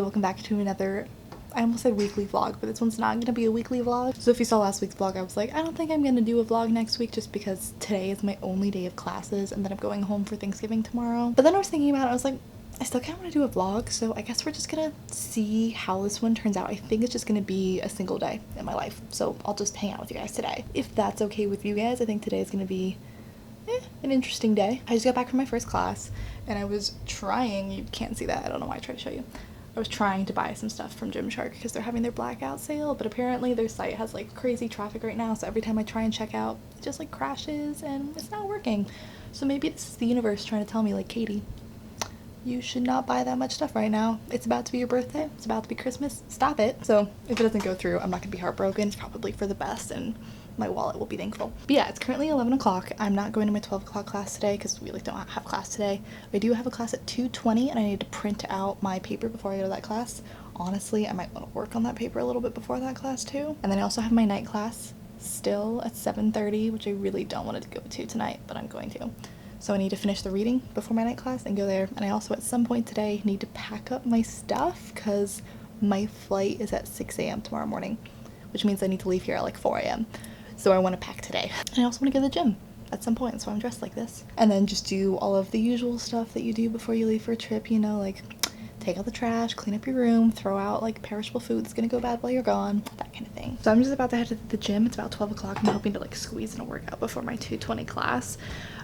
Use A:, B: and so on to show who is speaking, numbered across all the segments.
A: welcome back to another, I almost said weekly vlog, but this one's not gonna be a weekly vlog. So if you saw last week's vlog, I was like, I don't think I'm gonna do a vlog next week just because today is my only day of classes and then I'm going home for Thanksgiving tomorrow. But then I was thinking about it, I was like, I still kind of want to do a vlog, so I guess we're just gonna see how this one turns out. I think it's just gonna be a single day in my life, so I'll just hang out with you guys today. If that's okay with you guys, I think today is gonna be an interesting day. I just got back from my first class and I was trying, you can't see that, I don't know why I tried to show you. I was trying to buy some stuff from Gymshark because they're having their blackout sale, but apparently their site has like crazy traffic right now, so every time I try and check out, it just like crashes and it's not working. So maybe this is the universe trying to tell me like, Katie, you should not buy that much stuff right now. It's about to be your birthday. It's about to be Christmas. Stop it. So if it doesn't go through, I'm not gonna be heartbroken. It's probably for the best and my wallet will be thankful. But yeah, it's currently 11 o'clock. I'm not going to my 12 o'clock class today because we like don't have class today. I do have a class at 2:20 and I need to print out my paper before I go to that class. Honestly, I might want to work on that paper a little bit before that class too. And then I also have my night class still at 7:30, which I really don't want to go to tonight, but I'm going to. So I need to finish the reading before my night class and go there. And I also at some point today need to pack up my stuff because my flight is at 6 a.m. tomorrow morning, which means I need to leave here at like 4 a.m. So I want to pack today. And I also want to go to the gym at some point, so I'm dressed like this. And then just do all of the usual stuff that you do before you leave for a trip, you know, like take out the trash, clean up your room, throw out like perishable food that's gonna go bad while you're gone, that kind of thing. So I'm just about to head to the gym. It's about 12 o'clock. I'm hoping to like squeeze in a workout before my 2:20 class.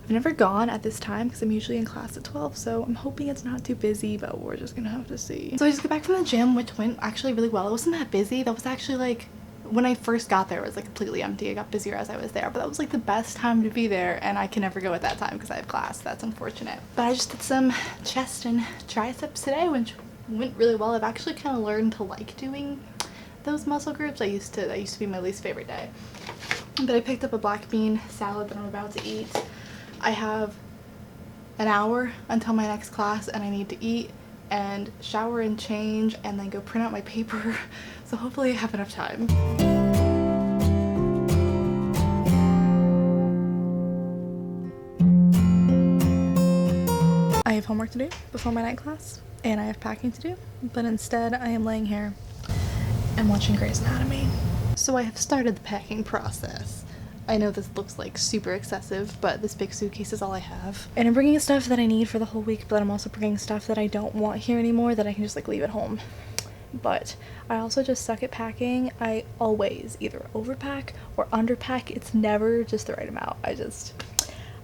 A: I've never gone at this time because I'm usually in class at 12, so I'm hoping it's not too busy, but we're just gonna have to see. So I just got back from the gym, which went actually really well. It wasn't that busy. That was actually like, when I first got there, it was like completely empty. It got busier as I was there, but that was like the best time to be there, and I can never go at that time because I have class. That's unfortunate. But I just did some chest and triceps today, which went really well. I've actually kind of learned to like doing those muscle groups. That used to be my least favorite day. But I picked up a black bean salad that I'm about to eat. I have an hour until my next class and I need to eat and shower and change and then go print out my paper. So hopefully I have enough time. I have homework to do before my night class and I have packing to do, but instead I am laying here and watching Grey's Anatomy. So I have started the packing process. I know this looks like super excessive, but this big suitcase is all I have. And I'm bringing stuff that I need for the whole week, but I'm also bringing stuff that I don't want here anymore that I can just like leave at home. But I also just suck at packing. I always either overpack or underpack. It's never just the right amount.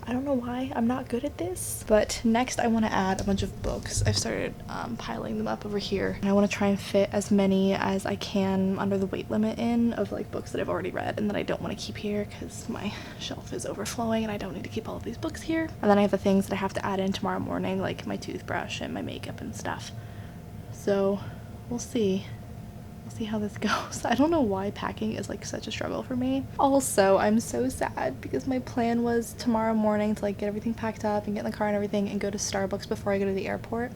A: I don't know why I'm not good at this. But next I want to add a bunch of books. I've started piling them up over here. And I want to try and fit as many as I can under the weight limit in of like books that I've already read and that I don't want to keep here because my shelf is overflowing and I don't need to keep all of these books here. And then I have the things that I have to add in tomorrow morning, like my toothbrush and my makeup and stuff. So we'll see. We'll see how this goes. I don't know why packing is like such a struggle for me. Also, I'm so sad because my plan was tomorrow morning to like get everything packed up and get in the car and everything and go to Starbucks before I go to the airport.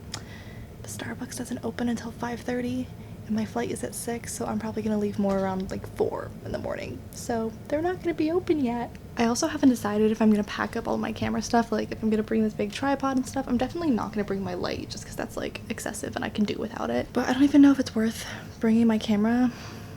A: But Starbucks doesn't open until 5:30 and my flight is at 6, so I'm probably gonna leave more around like 4 in the morning. So they're not gonna be open yet. I also haven't decided if I'm gonna pack up all my camera stuff, like if I'm gonna bring this big tripod and stuff. I'm definitely not gonna bring my light just because that's like excessive and I can do without it. But I don't even know if it's worth bringing my camera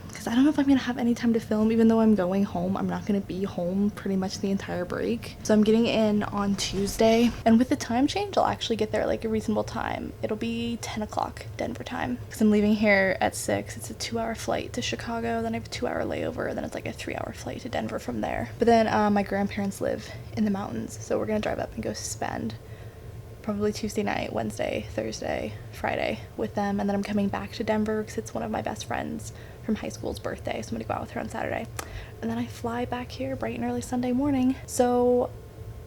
A: because I don't know if I'm gonna have any time to film. Even though I'm going home, I'm not gonna be home pretty much the entire break. So I'm getting in on Tuesday, and with the time change I'll actually get there at like a reasonable time. It'll be 10 o'clock Denver time because I'm leaving here at 6. It's a 2-hour flight to Chicago, then I have a 2-hour layover, and then it's like a 3-hour flight to Denver from there. But then my grandparents live in the mountains, so we're gonna drive up and go spend probably Tuesday night, Wednesday, Thursday, Friday with them, and then I'm coming back to Denver because it's one of my best friends from high school's birthday, so I'm gonna go out with her on Saturday. And then I fly back here bright and early Sunday morning. So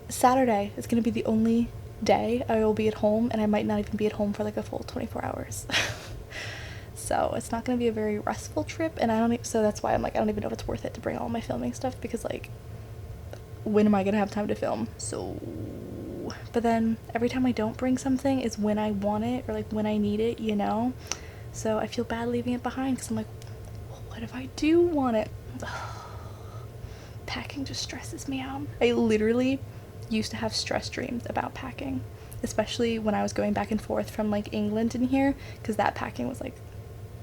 A: Saturday is gonna be the only day I will be at home, and I might not even be at home for like a full 24 hours. So it's not gonna be a very restful trip, and so that's why I'm like, I don't even know if it's worth it to bring all my filming stuff because like, when am I gonna have time to film? So, but then every time I don't bring something is when I want it or like when I need it, you know? So I feel bad leaving it behind because I'm like, well, what if I do want it? Packing just stresses me out. I literally used to have stress dreams about packing, especially when I was going back and forth from like England in here, because that packing was like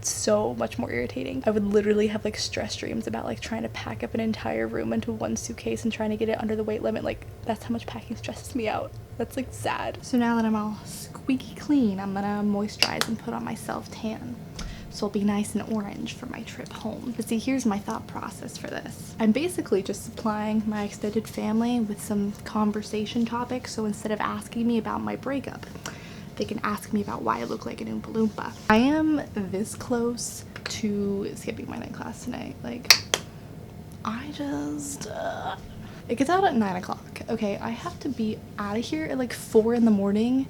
A: so much more irritating. I would literally have like stress dreams about like trying to pack up an entire room into one suitcase and trying to get it under the weight limit. Like, that's how much packing stresses me out. That's like sad. So now that I'm all squeaky clean, I'm gonna moisturize and put on my self-tan, so I'll be nice and orange for my trip home. But see, here's my thought process for this. I'm basically just supplying my extended family with some conversation topics, so instead of asking me about my breakup, they can ask me about why I look like an Oompa Loompa. I am this close to skipping my night class tonight. Like, I just... It gets out at 9 o'clock. Okay, I have to be out of here at like 4 in the morning.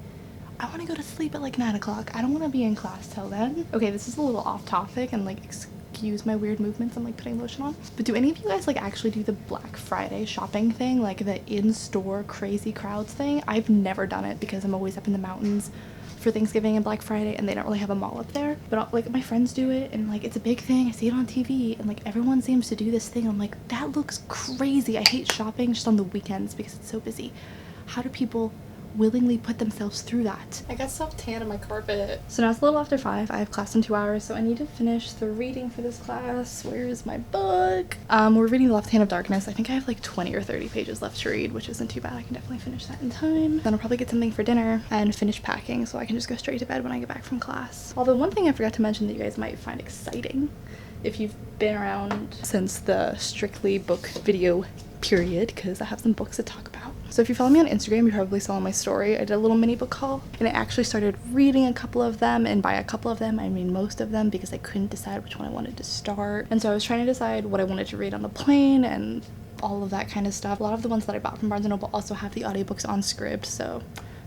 A: I want to go to sleep at like 9 o'clock. I don't want to be in class till then. Okay, this is a little off topic, and like excuse my weird movements. I'm like putting lotion on. But do any of you guys like actually do the Black Friday shopping thing? Like the in-store crazy crowds thing? I've never done it because I'm always up in the mountains for Thanksgiving and Black Friday, and they don't really have a mall up there. But like my friends do it, and like it's a big thing. I see it on TV, and like everyone seems to do this thing. I'm like, that looks crazy. I hate shopping just on the weekends because it's so busy. How do people willingly put themselves through that? I got self-tan on my carpet. So now it's a little after 5. I have class in 2 hours, so I need to finish the reading for this class. Where is my book? We're reading The Left Hand of Darkness. I think I have like 20 or 30 pages left to read, which isn't too bad. I can definitely finish that in time. Then I'll probably get something for dinner and finish packing so I can just go straight to bed when I get back from class. Although one thing I forgot to mention that you guys might find exciting if you've been around since the Strictly book video period, because I have some books to talk about. So if you follow me on Instagram, you probably saw in my story I did a little mini book haul, and I actually started reading a couple of them, and by a couple of them I mean most of them, because I couldn't decide which one I wanted to start. And so I was trying to decide what I wanted to read on the plane and all of that kind of stuff. A lot of the ones that I bought from Barnes & Noble also have the audiobooks on script, so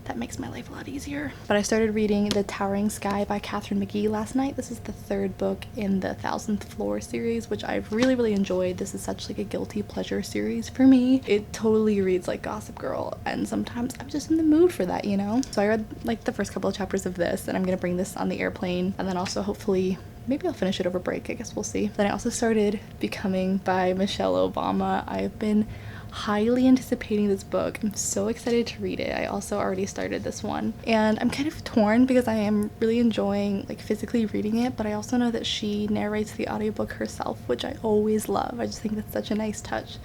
A: that makes my life a lot easier. But I started reading The Towering Sky by Catherine McGee last night. This is the 3rd book in the 1000th Floor series, which I've really enjoyed. This is such like a guilty pleasure series for me. It totally reads like Gossip Girl, and sometimes I'm just in the mood for that, you know? So I read like the first couple of chapters of this, and I'm gonna bring this on the airplane, and then also hopefully maybe I'll finish it over break. I guess we'll see. Then I also started Becoming by Michelle Obama. I've been highly anticipating this book. I'm so excited to read it. I also already started this one, and I'm kind of torn because I am really enjoying like physically reading it, but I also know that she narrates the audiobook herself, which I always love. I just think that's such a nice touch.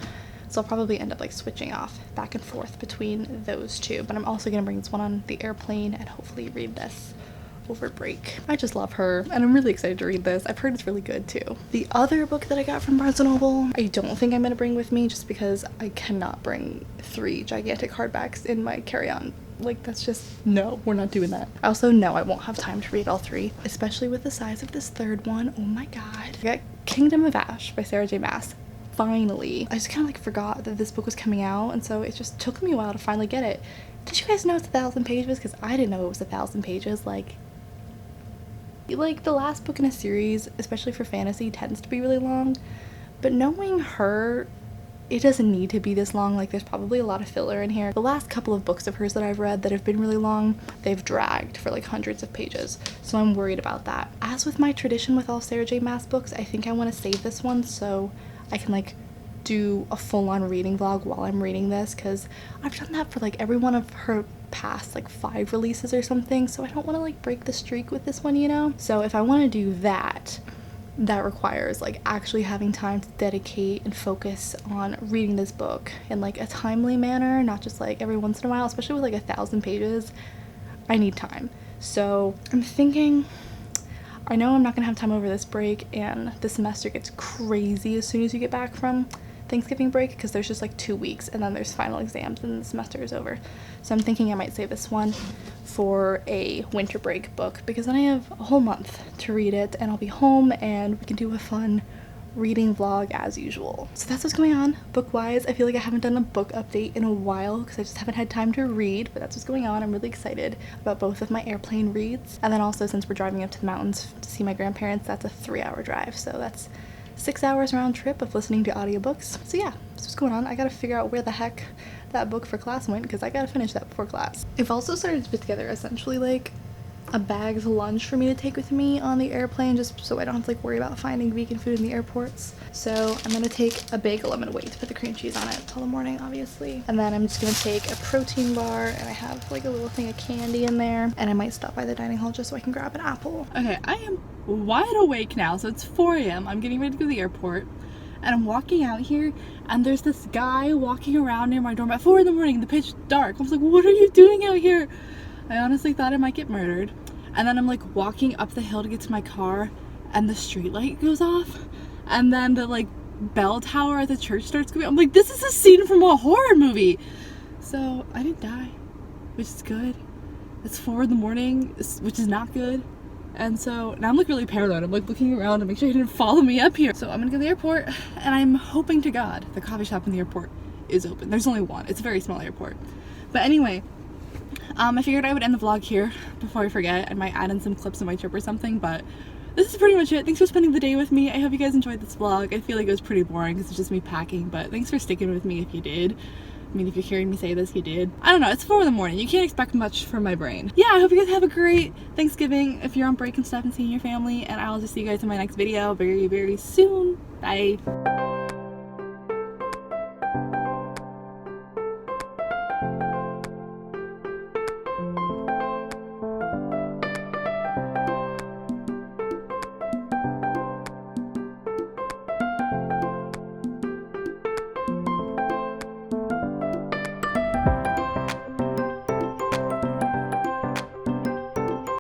A: So I'll probably end up like switching off back and forth between those two, but I'm also gonna bring this one on the airplane and hopefully read this over break. I just love her, and I'm really excited to read this. I've heard it's really good too. The other book that I got from Barnes & Noble, I don't think I'm gonna bring with me just because I cannot bring 3 gigantic hardbacks in my carry-on. Like, that's just, no, we're not doing that. I also know I won't have time to read all 3, especially with the size of this 3rd one. Oh my god. I got Kingdom of Ash by Sarah J Maas. Finally. I just kind of like forgot that this book was coming out, and so it just took me a while to finally get it. Did you guys know it's 1,000 pages? Because I didn't know it was 1,000 pages. Like the last book in a series, especially for fantasy, tends to be really long, but knowing her, it doesn't need to be this long. Like, there's probably a lot of filler in here. The last couple of books of hers that I've read that have been really long, they've dragged for like hundreds of pages, so I'm worried about that. As with my tradition with all Sarah J Maas books, I think I want to save this one so I can like do a full-on reading vlog while I'm reading this, because I've done that for like every one of her past like 5 releases or something, so I don't want to like break the streak with this one, you know? So if I want to do that, that requires like actually having time to dedicate and focus on reading this book in like a timely manner, not just like every once in a while, especially with like 1,000 pages. I need time. So I'm thinking, I know I'm not gonna have time over this break, and the semester gets crazy as soon as you get back from Thanksgiving break, because there's just like 2 weeks and then there's final exams and the semester is over. So I'm thinking I might save this one for a winter break book, because then I have a whole month to read it and I'll be home and we can do a fun reading vlog as usual. So that's what's going on book wise. I feel like I haven't done a book update in a while because I just haven't had time to read, but that's what's going on. I'm really excited about both of my airplane reads, and then also since we're driving up to the mountains to see my grandparents, that's a 3-hour drive, so that's 6 hours round trip of listening to audiobooks. So yeah, that's what's going on. I gotta figure out where the heck that book for class went, because I gotta finish that before class. I've also started to put together essentially like a bagged lunch for me to take with me on the airplane, just so I don't have to like worry about finding vegan food in the airports. So I'm gonna take a bagel. I'm gonna wait to put the cream cheese on it till the morning, obviously. And then I'm just gonna take a protein bar, and I have like a little thing of candy in there. And I might stop by the dining hall just so I can grab an apple. Okay, I am wide awake now, so it's 4 a.m. I'm getting ready to go to the airport. And I'm walking out here, and there's this guy walking around near my dorm at 4 in the morning in the pitch dark. I was like, what are you doing out here? I honestly thought I might get murdered. And then I'm like walking up the hill to get to my car, and the street light goes off, and then the like bell tower at the church starts going. I'm like, this is a scene from a horror movie. So I didn't die, which is good. It's 4 in the morning, which is not good. And so now I'm like really paranoid. I'm like looking around to make sure he didn't follow me up here. So I'm gonna go to the airport, and I'm hoping to God the coffee shop in the airport is open. There's only one. It's a very small airport. But anyway, I figured I would end the vlog here before I forget. I might add in some clips of my trip or something, but this is pretty much it. Thanks for spending the day with me. I hope you guys enjoyed this vlog. I feel like it was pretty boring because it's just me packing, but thanks for sticking with me if you did. I mean, if you're hearing me say this, you did. I don't know, it's 4 in the morning. You can't expect much from my brain. Yeah, I hope you guys have a great Thanksgiving if you're on break and stuff and seeing your family, and I'll just see you guys in my next video very, very soon. Bye.